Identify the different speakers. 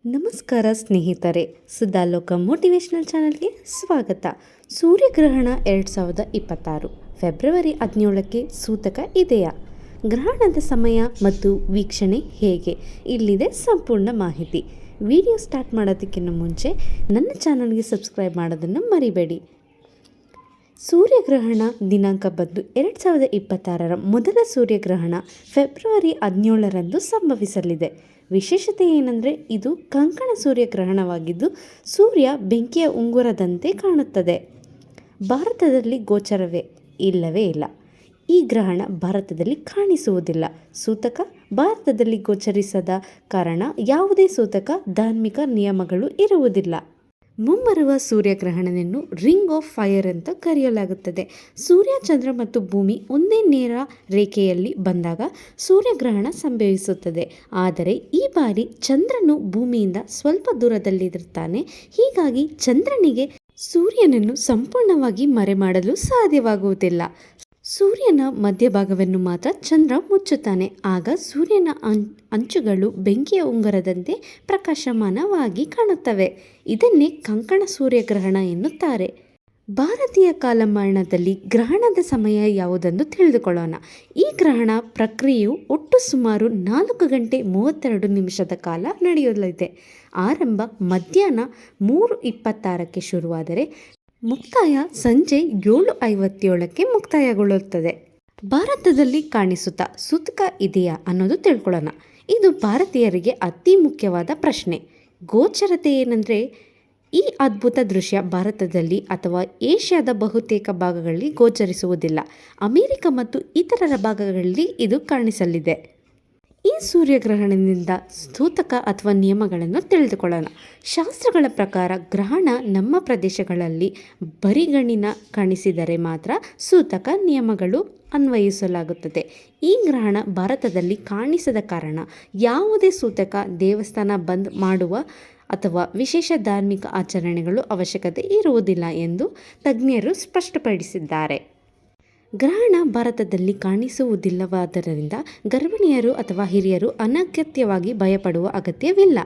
Speaker 1: ನಮಸ್ಕಾರ ಸ್ನೇಹಿತರೆ, ಸುಧಾಲೋಕ ಮೋಟಿವೇಶ್ನಲ್ ಚಾನಲ್ಗೆ ಸ್ವಾಗತ. ಸೂರ್ಯಗ್ರಹಣ 2026 ಫೆಬ್ರವರಿ 17ಕ್ಕೆ ಸೂತಕ ಇದೆಯಾ? ಗ್ರಹಣದ ಸಮಯ ಮತ್ತು ವೀಕ್ಷಣೆ ಹೇಗೆ? ಇಲ್ಲಿದೆ ಸಂಪೂರ್ಣ ಮಾಹಿತಿ. ವಿಡಿಯೋ ಸ್ಟಾರ್ಟ್ ಮಾಡೋದಕ್ಕಿಂತ ಮುಂಚೆ ನನ್ನ ಚಾನಲ್ಗೆ ಸಬ್ಸ್ಕ್ರೈಬ್ ಮಾಡೋದನ್ನು ಮರಿಬೇಡಿ. ಸೂರ್ಯಗ್ರಹಣ ದಿನಾಂಕ ಬಂದು 2026ರ ಮೊದಲ ಸೂರ್ಯಗ್ರಹಣ ಫೆಬ್ರವರಿ 17ರಂದು ಸಂಭವಿಸಲಿದೆ. ವಿಶೇಷತೆ ಏನಂದರೆ, ಇದು ಕಂಕಣ ಸೂರ್ಯಗ್ರಹಣವಾಗಿದ್ದು ಸೂರ್ಯ ಬೆಂಕಿಯ ಉಂಗುರದಂತೆ ಕಾಣುತ್ತದೆ. ಭಾರತದಲ್ಲಿ ಗೋಚರವೇ ಇಲ್ಲವೇ ಇಲ್ಲ. ಈ ಗ್ರಹಣ ಭಾರತದಲ್ಲಿ ಕಾಣಿಸುವುದಿಲ್ಲ. ಸೂತಕ ಭಾರತದಲ್ಲಿ ಗೋಚರಿಸದ ಕಾರಣ ಯಾವುದೇ ಸೂತಕ ಧಾರ್ಮಿಕ ನಿಯಮಗಳು ಇರುವುದಿಲ್ಲ. ಮುಂಬರುವ ಸೂರ್ಯಗ್ರಹಣವನ್ನು ರಿಂಗ್ ಆಫ್ ಫೈರ್ ಅಂತ ಕರೆಯಲಾಗುತ್ತದೆ. ಸೂರ್ಯ, ಚಂದ್ರ ಮತ್ತು ಭೂಮಿ ಒಂದೇ ನೇರ ರೇಖೆಯಲ್ಲಿ ಬಂದಾಗ ಸೂರ್ಯಗ್ರಹಣ ಸಂಭವಿಸುತ್ತದೆ. ಆದರೆ ಈ ಬಾರಿ ಚಂದ್ರನು ಭೂಮಿಯಿಂದ ಸ್ವಲ್ಪ ದೂರದಲ್ಲಿರುತ್ತಾನೆ. ಹೀಗಾಗಿ ಚಂದ್ರನಿಗೆ ಸೂರ್ಯನನ್ನು ಸಂಪೂರ್ಣವಾಗಿ ಮರೆಮಾಡಲು ಸಾಧ್ಯವಾಗುವುದಿಲ್ಲ. ಸೂರ್ಯನ ಮಧ್ಯಭಾಗವನ್ನು ಮಾತ್ರ ಚಂದ್ರ ಮುಚ್ಚುತ್ತಾನೆ. ಆಗ ಸೂರ್ಯನ ಅಂಚುಗಳು ಬೆಂಕಿಯ ಉಂಗುರದಂತೆ ಪ್ರಕಾಶಮಾನವಾಗಿ ಕಾಣುತ್ತವೆ. ಇದನ್ನೇ ಕಂಕಣ ಸೂರ್ಯಗ್ರಹಣ ಎನ್ನುತ್ತಾರೆ. ಭಾರತೀಯ ಕಾಲಮಾನದಲ್ಲಿ ಗ್ರಹಣದ ಸಮಯ ಯಾವುದೆಂದು ತಿಳಿದುಕೊಳ್ಳೋಣ. ಈ ಗ್ರಹಣ ಪ್ರಕ್ರಿಯೆಯು ಒಟ್ಟು ಸುಮಾರು 4 ಗಂಟೆ 32 ನಿಮಿಷದ ಕಾಲ ನಡೆಯಲಿದೆ. ಆರಂಭ ಮಧ್ಯಾಹ್ನ 3:26ಕ್ಕೆ ಶುರುವಾದರೆ ಮುಕ್ತಾಯ ಸಂಜೆ 7:57ಕ್ಕೆ ಮುಕ್ತಾಯಗೊಳ್ಳುತ್ತದೆ. ಭಾರತದಲ್ಲಿ ಕಾಣಿಸುತ್ತಾ ಸೂತಕ ಇದೆಯಾ ಅನ್ನೋದು ತಿಳ್ಕೊಳ್ಳೋಣ. ಇದು ಭಾರತೀಯರಿಗೆ ಅತಿ ಮುಖ್ಯವಾದ ಪ್ರಶ್ನೆ. ಗೋಚರತೆ ಏನಂದರೆ, ಈ ಅದ್ಭುತ ದೃಶ್ಯ ಭಾರತದಲ್ಲಿ ಅಥವಾ ಏಷ್ಯಾದ ಬಹುತೇಕ ಭಾಗಗಳಲ್ಲಿ ಗೋಚರಿಸುವುದಿಲ್ಲ. ಅಮೆರಿಕ ಮತ್ತು ಇತರರ ಭಾಗಗಳಲ್ಲಿ ಇದು ಕಾಣಿಸಲಿದೆ. ಈ ಸೂರ್ಯಗ್ರಹಣದಿಂದ ಸೂತಕ ಅಥವಾ ನಿಯಮಗಳನ್ನು ತಿಳಿದುಕೊಳ್ಳೋಣ. ಶಾಸ್ತ್ರಗಳ ಪ್ರಕಾರ ಗ್ರಹಣ ನಮ್ಮ ಪ್ರದೇಶಗಳಲ್ಲಿ ಬರಿಗಣ್ಣಿನ ಕಾಣಿಸಿದರೆ ಮಾತ್ರ ಸೂತಕ ನಿಯಮಗಳು ಅನ್ವಯಿಸಲಾಗುತ್ತದೆ. ಈ ಗ್ರಹಣ ಭಾರತದಲ್ಲಿ ಕಾಣಿಸದ ಕಾರಣ ಯಾವುದೇ ಸೂತಕ, ದೇವಸ್ಥಾನ ಬಂದ್ ಮಾಡುವ ಅಥವಾ ವಿಶೇಷ ಧಾರ್ಮಿಕ ಆಚರಣೆಗಳು ಅವಶ್ಯಕತೆ ಇರುವುದಿಲ್ಲ ಎಂದು ತಜ್ಞರು ಸ್ಪಷ್ಟಪಡಿಸಿದ್ದಾರೆ. ಗ್ರಹಣ ಭಾರತದಲ್ಲಿ ಕಾಣಿಸುವುದಿಲ್ಲವಾದ್ದರಿಂದ ಗರ್ಭಿಣಿಯರು ಅಥವಾ ಹಿರಿಯರು ಅನಗತ್ಯವಾಗಿ ಭಯಪಡುವ ಅಗತ್ಯವಿಲ್ಲ.